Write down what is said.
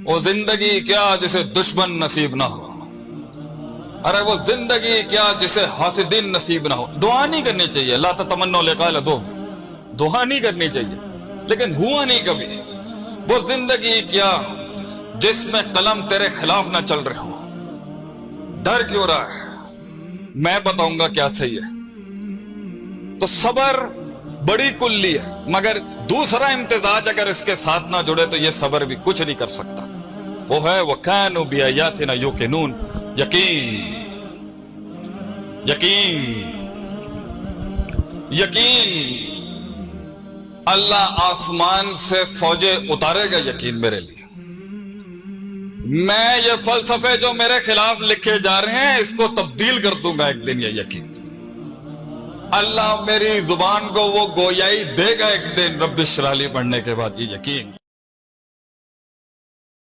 وہ زندگی کیا جسے دشمن نصیب نہ ہو، ارے وہ زندگی کیا جسے حاسدین نصیب نہ ہو۔ دعا نہیں کرنی چاہیے، لا تتمنوا لقاء العدو، دعا نہیں کرنی چاہیے، لیکن ہوا نہیں کبھی۔ وہ زندگی کیا جس میں قلم تیرے خلاف نہ چل رہے ہو، ڈر کیوں رہا ہے؟ میں بتاؤں گا کیا صحیح ہے۔ تو صبر بڑی کلی ہے، مگر دوسرا امتزاج اگر اس کے ساتھ نہ جڑے تو یہ صبر بھی کچھ نہیں کر سکتا۔ وہ ہے وَكَانُوا بِآيَاتِنَا يُوقِنُونَ، یقین، اللہ آسمان سے فوجیں اتارے گا، یقین میرے لیے۔ میں یہ فلسفے جو میرے خلاف لکھے جا رہے ہیں اس کو تبدیل کر دوں گا ایک دن، یہ یقین۔ اللہ میری زبان کو وہ گویائی دے گا ایک دن، رب اشرح لی پڑھنے کے بعد، یہ یقین۔